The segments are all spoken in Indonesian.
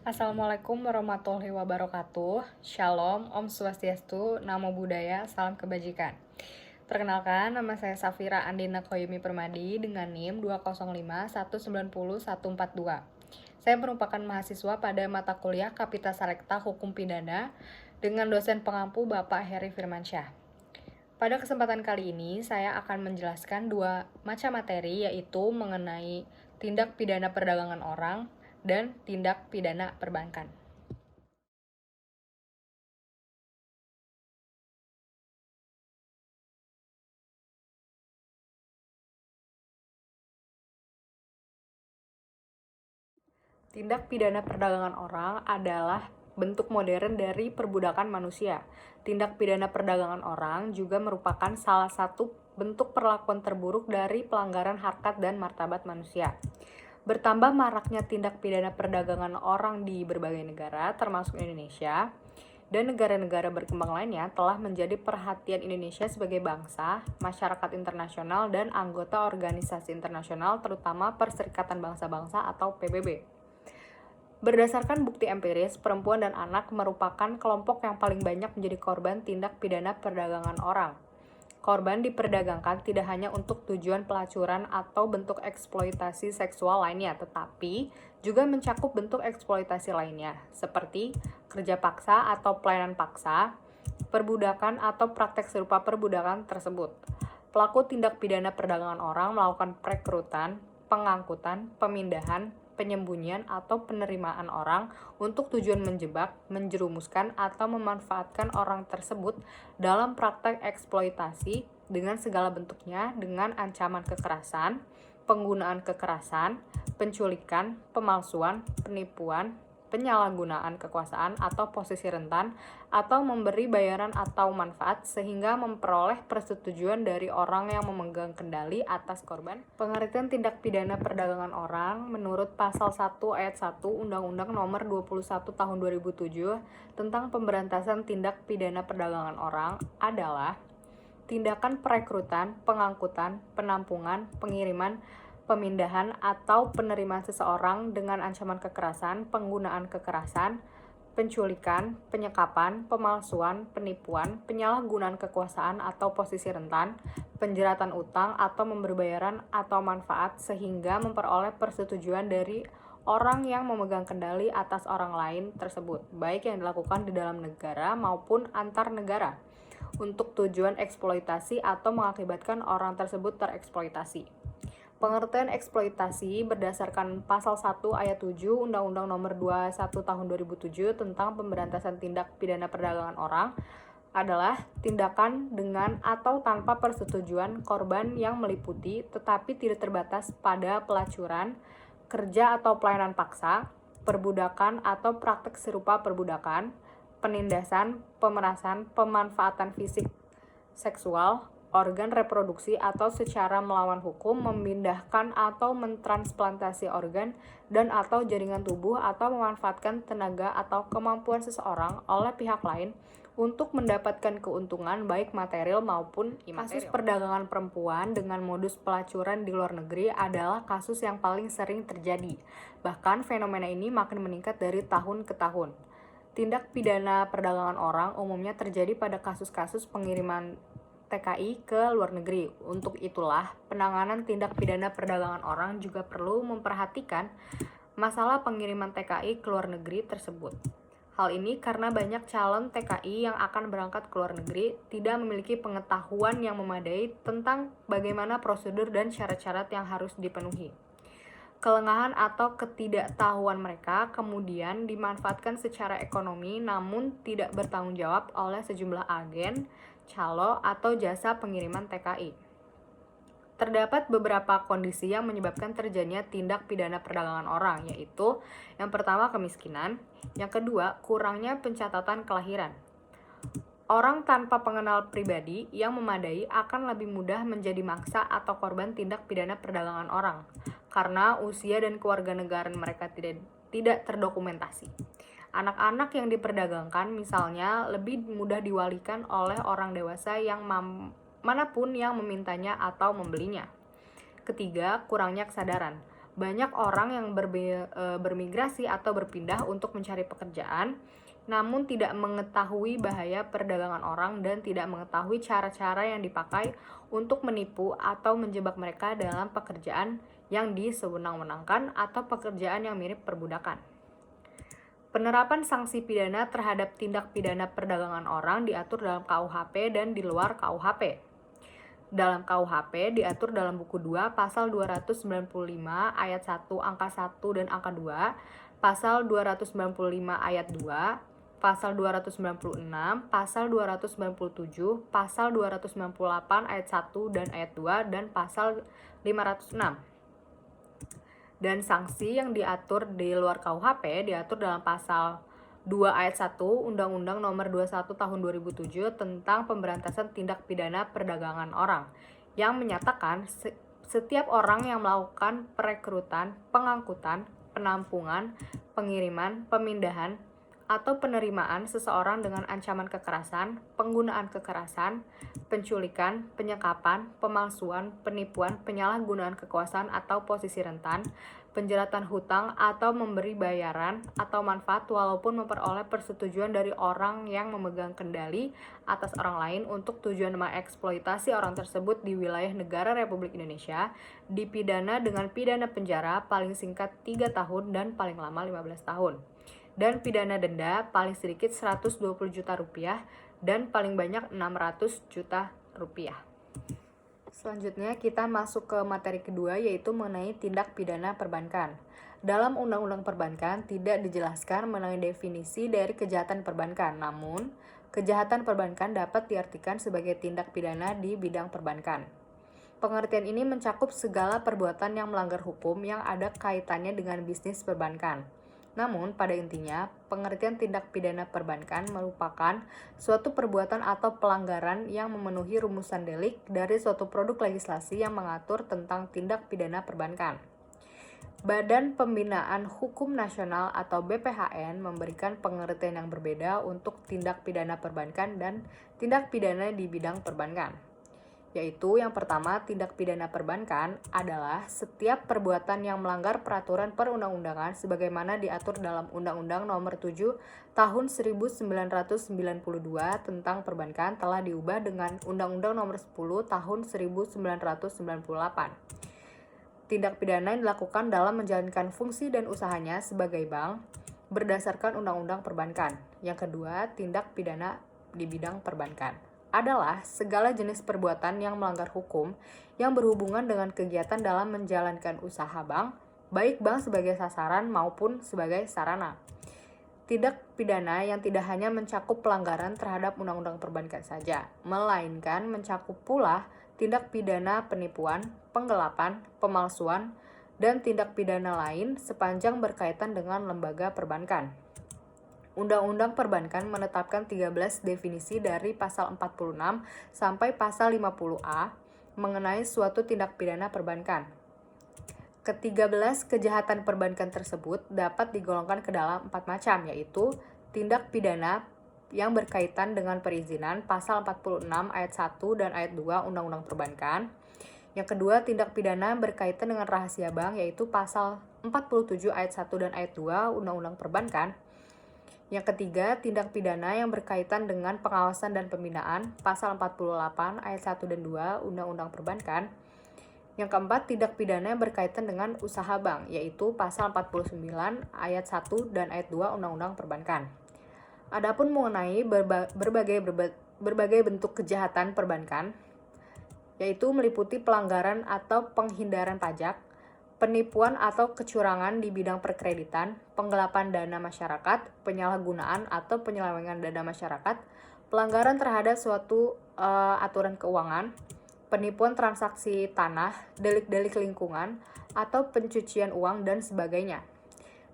Assalamualaikum warahmatullahi wabarakatuh. Shalom, Om Swastiastu, Namo Buddhaya, Salam Kebajikan. Perkenalkan, nama saya Safira Andina Koyumi Permadi dengan NIM 205190142. Saya merupakan mahasiswa pada mata kuliah Kapita Salekta Hukum Pidana dengan dosen pengampu Bapak Heri Firmansyah. Pada kesempatan kali ini, saya akan menjelaskan dua macam materi, yaitu mengenai tindak pidana perdagangan orang dan tindak pidana perbankan. Tindak pidana perdagangan orang adalah bentuk modern dari perbudakan manusia. Tindak pidana perdagangan orang juga merupakan salah satu bentuk perlakuan terburuk dari pelanggaran harkat dan martabat manusia. Bertambah maraknya tindak pidana perdagangan orang di berbagai negara, termasuk Indonesia, dan negara-negara berkembang lainnya telah menjadi perhatian Indonesia sebagai bangsa, masyarakat internasional, dan anggota organisasi internasional, terutama Perserikatan Bangsa-Bangsa atau PBB. Berdasarkan bukti empiris, perempuan dan anak merupakan kelompok yang paling banyak menjadi korban tindak pidana perdagangan orang. Korban diperdagangkan tidak hanya untuk tujuan pelacuran atau bentuk eksploitasi seksual lainnya, tetapi juga mencakup bentuk eksploitasi lainnya, seperti kerja paksa atau pelayanan paksa, perbudakan atau praktek serupa perbudakan tersebut. Pelaku tindak pidana perdagangan orang melakukan perekrutan, pengangkutan, pemindahan, penyembunyian atau penerimaan orang untuk tujuan menjebak, menjerumuskan, atau memanfaatkan orang tersebut dalam praktek eksploitasi dengan segala bentuknya dengan ancaman kekerasan, penggunaan kekerasan, penculikan, pemalsuan, penipuan, penyalahgunaan kekuasaan atau posisi rentan, atau memberi bayaran atau manfaat sehingga memperoleh persetujuan dari orang yang memegang kendali atas korban. Pengertian tindak pidana perdagangan orang menurut pasal 1 ayat 1 Undang-Undang Nomor 21 Tahun 2007 tentang pemberantasan tindak pidana perdagangan orang adalah tindakan perekrutan, pengangkutan, penampungan, pengiriman, pemindahan atau penerimaan seseorang dengan ancaman kekerasan, penggunaan kekerasan, penculikan, penyekapan, pemalsuan, penipuan, penyalahgunaan kekuasaan atau posisi rentan, penjeratan utang atau memberi bayaran atau manfaat sehingga memperoleh persetujuan dari orang yang memegang kendali atas orang lain tersebut, baik yang dilakukan di dalam negara maupun antar negara, untuk tujuan eksploitasi atau mengakibatkan orang tersebut tereksploitasi. Pengertian eksploitasi berdasarkan pasal 1 ayat 7 Undang-Undang Nomor 21 Tahun 2007 tentang pemberantasan tindak pidana perdagangan orang adalah tindakan dengan atau tanpa persetujuan korban yang meliputi tetapi tidak terbatas pada pelacuran, kerja atau pelayanan paksa, perbudakan atau praktek serupa perbudakan, penindasan, pemerasan, pemanfaatan fisik seksual, organ reproduksi atau secara melawan hukum, memindahkan atau mentransplantasi organ dan atau jaringan tubuh atau memanfaatkan tenaga atau kemampuan seseorang oleh pihak lain untuk mendapatkan keuntungan baik material maupun imaterial. Kasus perdagangan perempuan dengan modus pelacuran di luar negeri adalah kasus yang paling sering terjadi. Bahkan fenomena ini makin meningkat dari tahun ke tahun. Tindak pidana perdagangan orang umumnya terjadi pada kasus-kasus pengiriman TKI ke luar negeri. Untuk itulah, penanganan tindak pidana perdagangan orang juga perlu memperhatikan masalah pengiriman TKI ke luar negeri tersebut. Hal ini karena banyak calon TKI yang akan berangkat ke luar negeri tidak memiliki pengetahuan yang memadai tentang bagaimana prosedur dan syarat-syarat yang harus dipenuhi. Kelengahan atau ketidaktahuan mereka kemudian dimanfaatkan secara ekonomi namun tidak bertanggung jawab oleh sejumlah agen, calo, atau jasa pengiriman TKI. Terdapat beberapa kondisi yang menyebabkan terjadinya tindak pidana perdagangan orang, yaitu yang pertama kemiskinan, yang kedua kurangnya pencatatan kelahiran. Orang tanpa pengenal pribadi yang memadai akan lebih mudah menjadi mangsa atau korban tindak pidana perdagangan orang karena usia dan kewarganegaraan mereka tidak terdokumentasi. Anak-anak yang diperdagangkan misalnya lebih mudah diwalikan oleh orang dewasa yang manapun yang memintanya atau membelinya. Ketiga, kurangnya kesadaran. Banyak orang yang bermigrasi atau berpindah untuk mencari pekerjaan, namun tidak mengetahui bahaya perdagangan orang dan tidak mengetahui cara-cara yang dipakai untuk menipu atau menjebak mereka dalam pekerjaan yang disewenang-wenangkan atau pekerjaan yang mirip perbudakan. Penerapan sanksi pidana terhadap tindak pidana perdagangan orang diatur dalam KUHP dan di luar KUHP. Dalam KUHP diatur dalam buku 2 pasal 295 ayat 1 angka 1 dan angka 2, pasal 295 ayat 2, pasal 296, pasal 297, pasal 298 ayat 1 dan ayat 2, dan pasal 506. Dan sanksi yang diatur di luar KUHP diatur dalam pasal 2 ayat 1 Undang-Undang Nomor 21 Tahun 2007 tentang Pemberantasan Tindak Pidana Perdagangan Orang yang menyatakan setiap orang yang melakukan perekrutan, pengangkutan, penampungan, pengiriman, pemindahan, atau penerimaan seseorang dengan ancaman kekerasan, penggunaan kekerasan, penculikan, penyekapan, pemalsuan, penipuan, penyalahgunaan kekuasaan atau posisi rentan, penjeratan hutang atau memberi bayaran atau manfaat walaupun memperoleh persetujuan dari orang yang memegang kendali atas orang lain untuk tujuan mengeksploitasi orang tersebut di wilayah negara Republik Indonesia, dipidana dengan pidana penjara paling singkat 3 tahun dan paling lama 15 tahun. Dan pidana denda paling sedikit 120 juta rupiah dan paling banyak 600 juta rupiah. Selanjutnya kita masuk ke materi kedua, yaitu mengenai tindak pidana perbankan. Dalam Undang-Undang Perbankan tidak dijelaskan mengenai definisi dari kejahatan perbankan, namun kejahatan perbankan dapat diartikan sebagai tindak pidana di bidang perbankan. Pengertian ini mencakup segala perbuatan yang melanggar hukum yang ada kaitannya dengan bisnis perbankan. Namun, pada intinya, pengertian tindak pidana perbankan merupakan suatu perbuatan atau pelanggaran yang memenuhi rumusan delik dari suatu produk legislasi yang mengatur tentang tindak pidana perbankan. Badan Pembinaan Hukum Nasional atau BPHN memberikan pengertian yang berbeda untuk tindak pidana perbankan dan tindak pidana di bidang perbankan. Yaitu yang pertama, tindak pidana perbankan adalah setiap perbuatan yang melanggar peraturan perundang-undangan sebagaimana diatur dalam Undang-Undang Nomor 7 Tahun 1992 tentang perbankan telah diubah dengan Undang-Undang Nomor 10 Tahun 1998. Tindak pidana yang dilakukan dalam menjalankan fungsi dan usahanya sebagai bank berdasarkan Undang-Undang Perbankan. Yang kedua, tindak pidana di bidang perbankan adalah segala jenis perbuatan yang melanggar hukum yang berhubungan dengan kegiatan dalam menjalankan usaha bank, baik bank sebagai sasaran maupun sebagai sarana. Tindak pidana yang tidak hanya mencakup pelanggaran terhadap undang-undang perbankan saja, melainkan mencakup pula tindak pidana penipuan, penggelapan, pemalsuan, dan tindak pidana lain sepanjang berkaitan dengan lembaga perbankan. Undang-Undang Perbankan menetapkan 13 definisi dari pasal 46 sampai pasal 50A mengenai suatu tindak pidana perbankan. Ke-13 kejahatan perbankan tersebut dapat digolongkan ke dalam 4 macam, yaitu tindak pidana yang berkaitan dengan perizinan pasal 46 ayat 1 dan ayat 2 Undang-Undang Perbankan. Yang kedua, tindak pidana berkaitan dengan rahasia bank, yaitu pasal 47 ayat 1 dan ayat 2 Undang-Undang Perbankan. Yang ketiga, tindak pidana yang berkaitan dengan pengawasan dan pembinaan, pasal 48 ayat 1 dan 2 Undang-Undang Perbankan. Yang keempat, tindak pidana yang berkaitan dengan usaha bank, yaitu pasal 49 ayat 1 dan ayat 2 Undang-Undang Perbankan. Adapun mengenai berbagai bentuk kejahatan perbankan, yaitu meliputi pelanggaran atau penghindaran pajak, penipuan atau kecurangan di bidang perkreditan, penggelapan dana masyarakat, penyalahgunaan atau penyelewengan dana masyarakat, pelanggaran terhadap suatu aturan keuangan, penipuan transaksi tanah, delik-delik lingkungan, atau pencucian uang, dan sebagainya.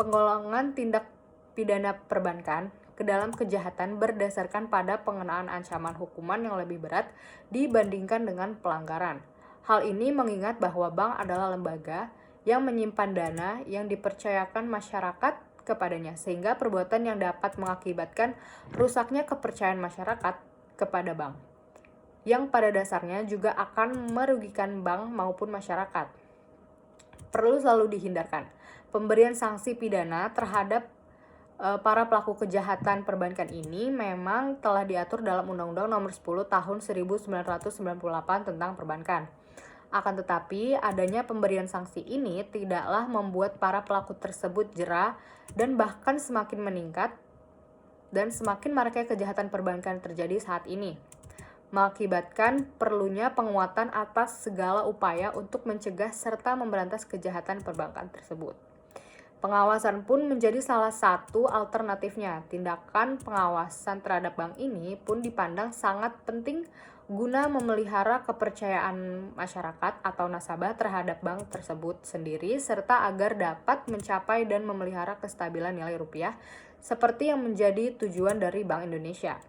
Penggolongan tindak pidana perbankan ke dalam kejahatan berdasarkan pada pengenaan ancaman hukuman yang lebih berat dibandingkan dengan pelanggaran. Hal ini mengingat bahwa bank adalah lembaga yang menyimpan dana yang dipercayakan masyarakat kepadanya, sehingga perbuatan yang dapat mengakibatkan rusaknya kepercayaan masyarakat kepada bank, yang pada dasarnya juga akan merugikan bank maupun masyarakat. perlu selalu dihindarkan. Pemberian sanksi pidana terhadap para pelaku kejahatan perbankan ini memang telah diatur dalam Undang-Undang Nomor 10 Tahun 1998 tentang perbankan. Akan tetapi, adanya pemberian sanksi ini tidaklah membuat para pelaku tersebut jera dan bahkan semakin meningkat dan semakin maraknya kejahatan perbankan terjadi saat ini, mengakibatkan perlunya penguatan atas segala upaya untuk mencegah serta memberantas kejahatan perbankan tersebut. Pengawasan pun menjadi salah satu alternatifnya. Tindakan pengawasan terhadap bank ini pun dipandang sangat penting guna memelihara kepercayaan masyarakat atau nasabah terhadap bank tersebut sendiri, serta agar dapat mencapai dan memelihara kestabilan nilai rupiah seperti yang menjadi tujuan dari Bank Indonesia.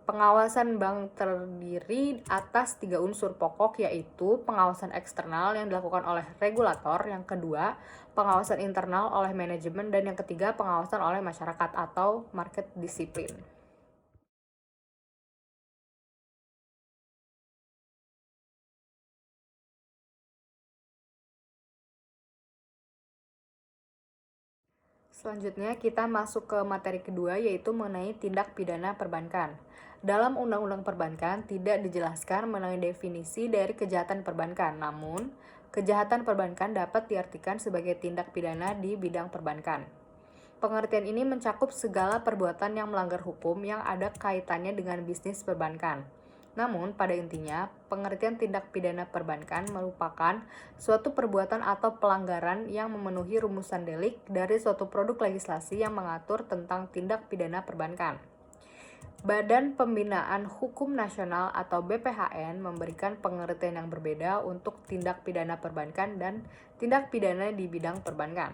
Pengawasan bank terdiri atas 3 unsur pokok, yaitu pengawasan eksternal yang dilakukan oleh regulator, yang kedua pengawasan internal oleh manajemen, dan yang ketiga pengawasan oleh masyarakat atau market discipline. Selanjutnya kita masuk ke materi kedua, yaitu mengenai tindak pidana perbankan. Dalam Undang-Undang Perbankan tidak dijelaskan mengenai definisi dari kejahatan perbankan, namun kejahatan perbankan dapat diartikan sebagai tindak pidana di bidang perbankan. Pengertian ini mencakup segala perbuatan yang melanggar hukum yang ada kaitannya dengan bisnis perbankan. Namun, pada intinya, pengertian tindak pidana perbankan merupakan suatu perbuatan atau pelanggaran yang memenuhi rumusan delik dari suatu produk legislasi yang mengatur tentang tindak pidana perbankan. Badan Pembinaan Hukum Nasional atau BPHN memberikan pengertian yang berbeda untuk tindak pidana perbankan dan tindak pidana di bidang perbankan.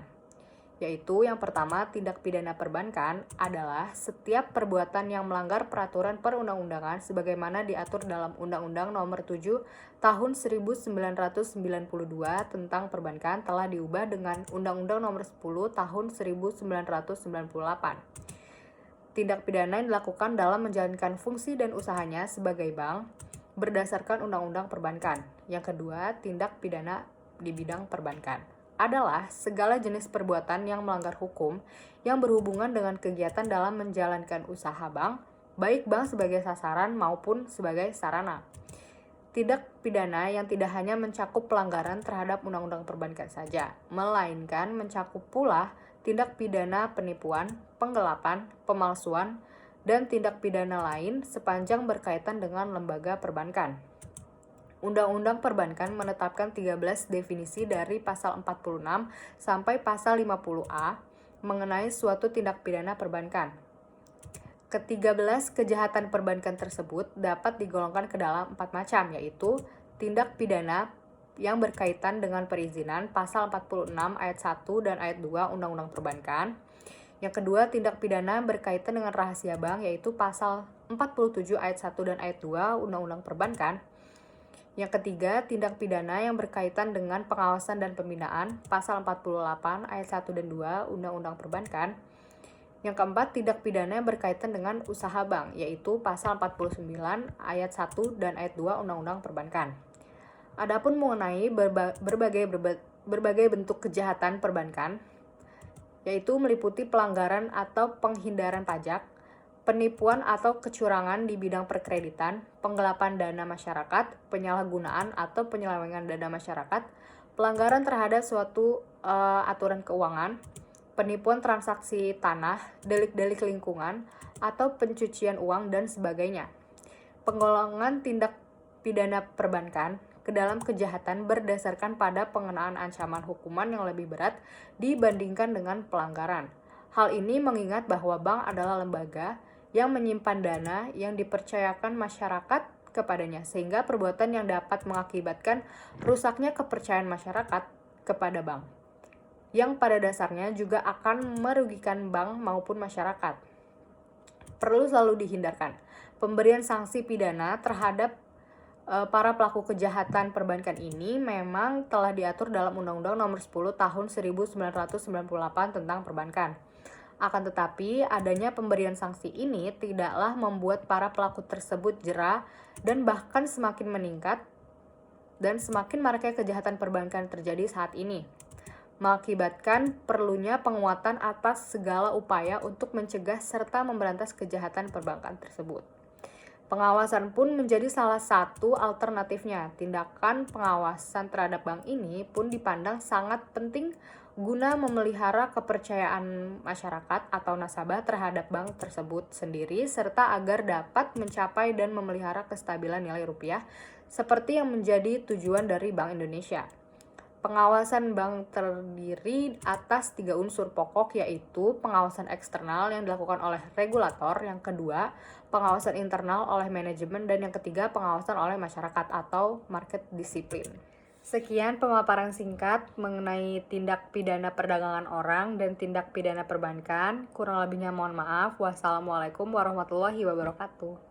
Yaitu yang pertama, tindak pidana perbankan adalah setiap perbuatan yang melanggar peraturan perundang-undangan sebagaimana diatur dalam Undang-Undang Nomor 7 Tahun 1992 tentang perbankan telah diubah dengan Undang-Undang Nomor 10 Tahun 1998. Tindak pidana yang dilakukan dalam menjalankan fungsi dan usahanya sebagai bank berdasarkan Undang-Undang Perbankan. Yang kedua, tindak pidana di bidang perbankan adalah segala jenis perbuatan yang melanggar hukum yang berhubungan dengan kegiatan dalam menjalankan usaha bank, baik bank sebagai sasaran maupun sebagai sarana. Tindak pidana yang tidak hanya mencakup pelanggaran terhadap undang-undang perbankan saja, melainkan mencakup pula tindak pidana penipuan, penggelapan, pemalsuan, dan tindak pidana lain sepanjang berkaitan dengan lembaga perbankan. Undang-Undang Perbankan menetapkan 13 definisi dari pasal 46 sampai pasal 50A mengenai suatu tindak pidana perbankan. Ke-13 kejahatan perbankan tersebut dapat digolongkan ke dalam 4 macam, yaitu tindak pidana yang berkaitan dengan perizinan pasal 46 ayat 1 dan ayat 2 Undang-Undang Perbankan. Yang kedua, tindak pidana berkaitan dengan rahasia bank, yaitu pasal 47 ayat 1 dan ayat 2 Undang-Undang Perbankan. Yang ketiga, tindak pidana yang berkaitan dengan pengawasan dan pembinaan, pasal 48 ayat 1 dan 2 Undang-Undang Perbankan. Yang keempat, tindak pidana yang berkaitan dengan usaha bank, yaitu pasal 49 ayat 1 dan ayat 2 Undang-Undang Perbankan. Adapun mengenai berbagai bentuk kejahatan perbankan, yaitu meliputi pelanggaran atau penghindaran pajak, penipuan atau kecurangan di bidang perkreditan, penggelapan dana masyarakat, penyalahgunaan atau penyelewengan dana masyarakat, pelanggaran terhadap suatu aturan keuangan, penipuan transaksi tanah, delik-delik lingkungan, atau pencucian uang, dan sebagainya. Penggolongan tindak pidana perbankan ke dalam kejahatan berdasarkan pada pengenaan ancaman hukuman yang lebih berat dibandingkan dengan pelanggaran. Hal ini mengingat bahwa bank adalah lembaga yang menyimpan dana yang dipercayakan masyarakat kepadanya, sehingga perbuatan yang dapat mengakibatkan rusaknya kepercayaan masyarakat kepada bank, yang pada dasarnya juga akan merugikan bank maupun masyarakat, perlu selalu dihindarkan. Pemberian sanksi pidana terhadap para pelaku kejahatan perbankan ini memang telah diatur dalam Undang-Undang Nomor 10 Tahun 1998 tentang perbankan. Akan tetapi, adanya pemberian sanksi ini tidaklah membuat para pelaku tersebut jera dan bahkan semakin meningkat dan semakin maraknya kejahatan perbankan terjadi saat ini, mengakibatkan perlunya penguatan atas segala upaya untuk mencegah serta memberantas kejahatan perbankan tersebut. Pengawasan pun menjadi salah satu alternatifnya. Tindakan pengawasan terhadap bank ini pun dipandang sangat penting guna memelihara kepercayaan masyarakat atau nasabah terhadap bank tersebut sendiri, serta agar dapat mencapai dan memelihara kestabilan nilai rupiah seperti yang menjadi tujuan dari Bank Indonesia. Pengawasan bank terdiri atas 3 unsur pokok, yaitu pengawasan eksternal yang dilakukan oleh regulator, yang kedua pengawasan internal oleh manajemen, dan yang ketiga pengawasan oleh masyarakat atau market discipline. Sekian pemaparan singkat mengenai tindak pidana perdagangan orang dan tindak pidana perbankan. Kurang lebihnya mohon maaf. Wassalamualaikum warahmatullahi wabarakatuh.